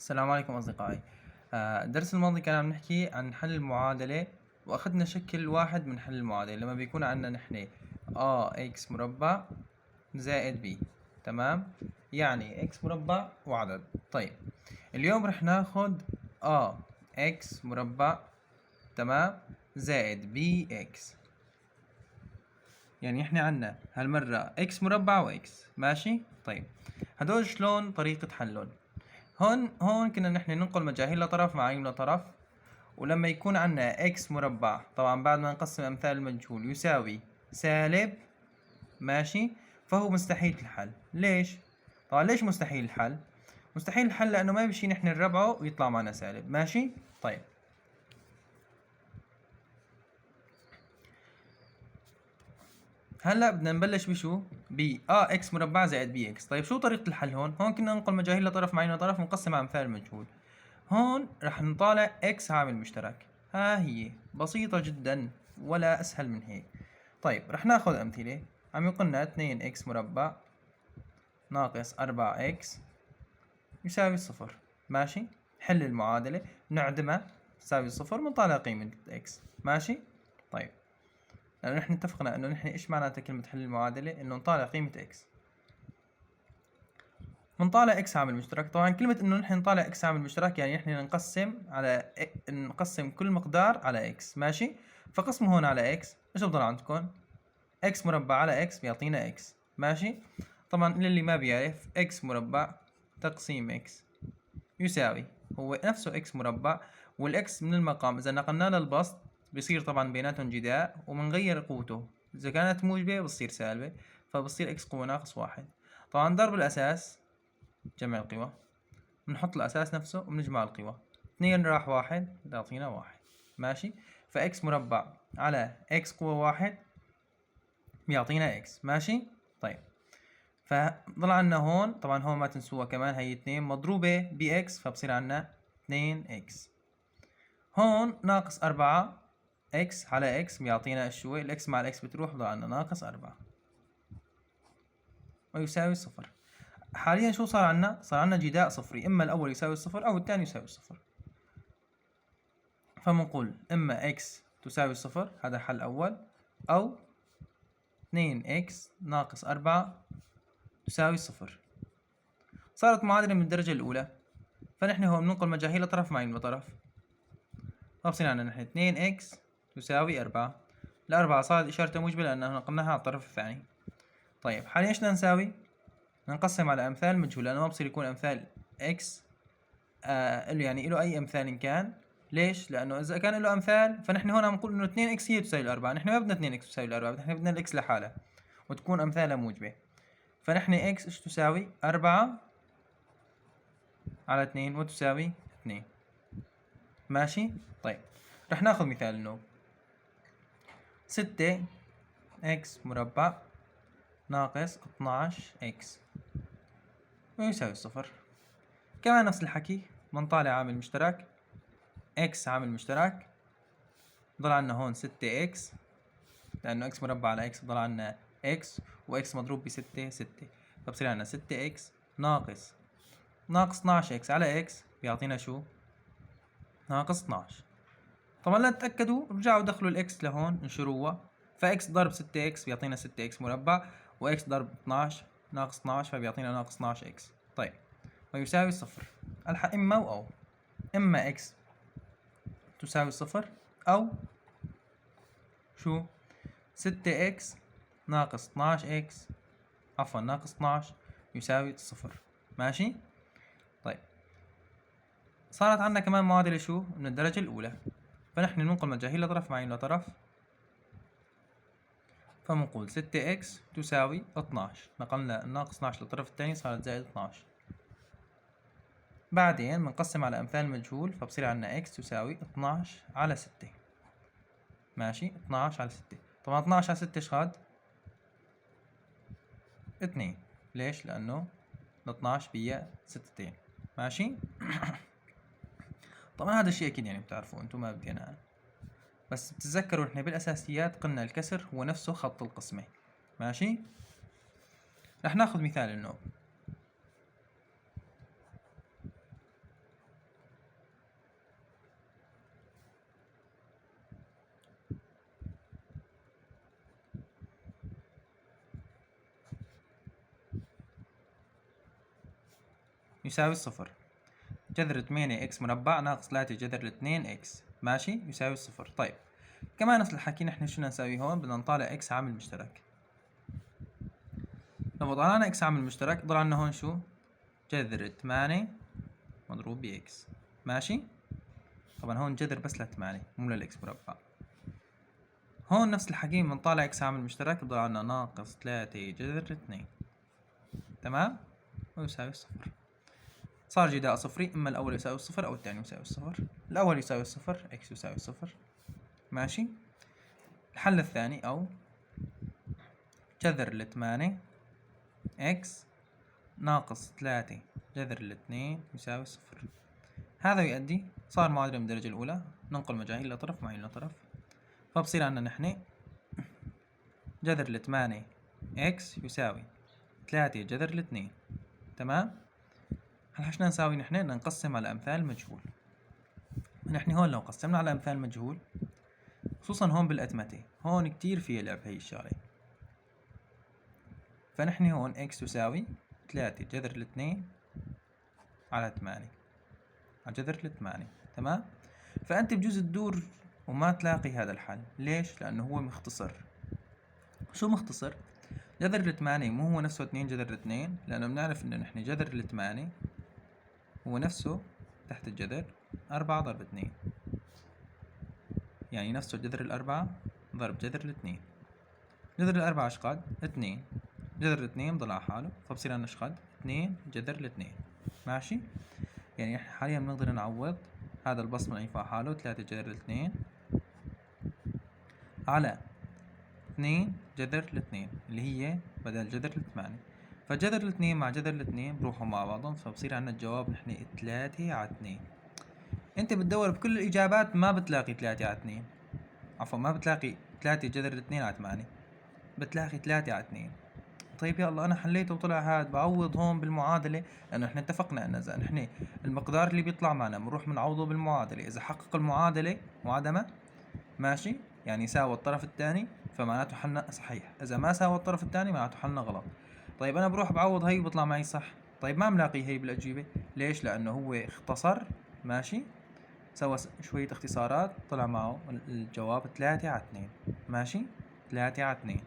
السلام عليكم أصدقائي. الدرس الماضي كان عم نحكي عن حل المعادلة، وأخذنا شكل واحد من حل المعادلة لما بيكون عندنا نحن إكس مربع زائد بي. تمام، يعني إكس مربع وعدد. طيب اليوم رح ناخد إكس مربع، تمام، زائد بي إكس. يعني احنا عنا هالمرة إكس مربع وإكس، ماشي؟ طيب هدول شلون طريقة حلهم؟ هون كنا نحن ننقل مجاهيل لطرف مع عين لطرف، ولما يكون عنا اكس مربع طبعا بعد ما نقسم امثال المجهول يساوي سالب، ماشي، فهو مستحيل الحل. ليش؟ طبعا ليش مستحيل الحل؟ مستحيل الحل لانه ما بشي نحن نربعه ويطلع معنا سالب، ماشي؟ طيب هلا بدنا نبلش بشو؟ ب اكس مربع زائد بي اكس. طيب شو طريقة الحل هون؟ هون كنا ننقل مجاهيل لطرف مع عين لطرف ونقسم على امثال المجهول. هون رح نطالع اكس عامل مشترك، ها هي بسيطة جدا ولا اسهل من هيك. طيب رح ناخذ امثلة. عم يقلنا 2 اكس مربع ناقص 4 اكس يساوي صفر، ماشي. حل المعادلة، نعدمها تساوي صفر، بنطالع قيمة اكس، ماشي. طيب لأنه نحن اتفقنا انه نحن ايش معناتها كلمة حل المعادلة؟ انه نطالع قيمة اكس. بنطالع اكس عامل مشترك. طبعا كلمة انه نحن نطالع اكس عامل مشترك يعني نحن نقسم كل مقدار على اكس، ماشي. فقسمه هون على اكس، ايش بضل عندكم؟ اكس مربع على اكس بيعطينا اكس، ماشي. طبعا للي ما بيعرف، اكس مربع تقسيم اكس يساوي هو نفسه اكس مربع، والاكس من المقام اذا نقلناه للبسط بصير طبعا بيناتهم جداء، ومنغير قوته، اذا كانت موجبة بتصير سالبة، فبصير اكس قوة ناقص واحد. طبعا ضرب الاساس جمع القوى، بنحط الأساس نفسه وبنجمع القوى. 2 راح واحد بيعطينا واحد، ماشي. فإكس مربع على إكس قوة واحد بيعطينا إكس، ماشي. طيب فضل عنا هون، طبعا هون ما تنسوها كمان، هي 2 مضروبة بإكس فبصير عنا 2 إكس. هون ناقص 4 إكس على إكس بيعطينا شو؟ الإكس مع الإكس بتروح، بضل عنا ناقص 4 ويساوي صفر. حاليا شو صار عنا؟ صار عنا جداء صفري، إما الأول يساوي صفر أو الثاني يساوي صفر. فبنقول إما إكس تساوي صفر، هذا حل أول، أو 2 إكس ناقص 4 تساوي صفر. صارت معادلة من الدرجة الأولى، فنحن هون بننقل مجاهيل لطرف مع يمين طرف، فبصير عندنا نحن 2 إكس تساوي 4. الأربعة صارت إشارتها موجبة لأنه نقلناها على الطرف الثاني. طيب حاليا إيش بدنا نساوي؟ نقسم على أمثال مجهول، لأنه ما بصير يكون أمثال إكس يعني له أي أمثال إن كان. ليش؟ لأنه إذا كان له أمثال فنحن هون عم نقول إنه 2 إكس هي تساوي الأربعة، نحن ما بدنا 2 إكس تساوي الأربعة، نحن بدنا الإكس لحالها وتكون أمثالها موجبة. فنحن إكس إيش تساوي؟ 4 على 2 وتساوي 2، ماشي؟ طيب رح ناخذ مثال إنه 6 إكس مربع ناقص 12 إكس ويساوي صفر. كمان نفس الحكي، بنطالع عامل مشترك، إكس عامل مشترك، ضل عنا هون 6 إكس لأنه إكس مربع على إكس، ضل عنا إكس، وإكس مضروب بستة ستة، فبصير عنا 6 إكس ناقص 12 إكس على إكس بيعطينا شو؟ ناقص 12. طبعا لا تتأكدوا رجعوا دخلوا الإكس لهون انشروها، فإكس ضرب 6 إكس بيعطينا 6 إكس مربع، وإكس ضرب 12 ناقص 12 فبيعطينا ناقص 12 إكس. طيب ويساوي صفر. الحق إما أو، إما إكس تساوي صفر، أو شو؟ 6 إكس ناقص 12 إكس، عفوا ناقص 12 يساوي صفر، ماشي. طيب صارت عندنا كمان معادلة شو؟ من الدرجة الأولى، فنحن ننقل مجاهيل لطرف مع عين لطرف، فبنقول 6 إكس تساوي 12، نقلنا الناقص 12 للطرف الثاني صارت زائد 12. بعدين بنقسم على أمثال المجهول، فبصير عندنا إكس تساوي 12 على 6، ماشي. 12 على 6، طبعا 12 على 6 إيش هاد؟ 2. ليش؟ لأنه ال 12 بيا 6، ماشي. طبعا هذا الشيء أكيد يعني بتعرفوا أنتم، ما بدي أنا، بس بتتذكروا إحنا بالأساسيات قلنا الكسر هو نفسه خط القسمة، ماشي. رح ناخذ مثال إنه يساوي صفر. جذر 8 إكس مربع ناقص 3 جذر 2 إكس ماشي يساوي صفر. طيب كمان نفس الحكي نحن شو بدنا نسوي هون؟ بدنا نطالع إكس عامل مشترك. لو طلعنا إكس عامل مشترك ضل عنا هون شو؟ جذر 8 مضروب بإكس ماشي؟ طبعا هون جذر بس ل8 مو للإكس مربع. هون نفس الحكي بنطالع إكس عامل مشترك بضل عنا ناقص 3 جذر 2 تمام؟ ويساوي صفر. صار جداء صفري، إما الأول يساوي الصفر أو الثاني يساوي الصفر. الأول يساوي الصفر إكس يساوي صفر ماشي. الحل الثاني أو جذر 8 إكس ناقص 3 جذر 2 يساوي صفر. هذا يؤدي صار معادلة من الدرجة الأولى، ننقل مجاهيل لطرف معين لطرف، فبصير عندنا نحن جذر 8 إكس يساوي 3 جذر 2 تمام. هلا شو نساوي نحن؟ بدنا نقسم على أمثال المجهول. نحن هون لو قسمنا على أمثال المجهول خصوصا هون بالأتمتة هون كتير فيها لعب هي الشغلة. فنحن هون إكس تساوي 3 جذر 2 على 8 على جذر 8 تمام. فأنت بجوز تدور وما تلاقي هذا الحل. ليش؟ لأنه هو مختصر. شو مختصر؟ جذر 8 مو هو نفسه 2 جذر 2، لأنه بنعرف إنه نحن جذر 8 هو نفسه تحت الجذر 4 ضرب 2، يعني نفسه جذر 4 ضرب جذر 2. جذر 4 ايش قد؟ 2. جذر 2 بضل على حاله، فبصير عندنا ايش قد؟ 2 جذر 2 ماشي. يعني احنا حاليا بنقدر نعوض هذا البسط بنعيفه على حاله 3 جذر 2 على 2 جذر 2 اللي هي بدل جذر 8. فجذر 2 مع جذر 2 بروحوا مع بعضهم، فبصير عندنا الجواب نحن 3 على 2. انت بتدور بكل الاجابات ما بتلاقي 3 على 2، عفوا ما بتلاقي 3 جذر 2 على 8، بتلاقي 3 على 2. طيب يلا انا حليته وطلع هاد، بعوض هون بالمعادله، لانه احنا اتفقنا ان اذا نحن المقدار اللي بيطلع معنا بنروح بنعوضه بالمعادله، اذا حقق المعادله معادمه ماشي يعني ساوى الطرف الثاني فمعناته حلنا صحيح، اذا ما ساوى الطرف الثاني معناته حلنا غلط. طيب انا بروح بعوض هي وبطلع معي صح. طيب ما ملاقي هي بالاجوبه، ليش؟ لانه هو اختصر ماشي، سوى شويه اختصارات طلع معه الجواب 3 على 2 ماشي. 3 على 2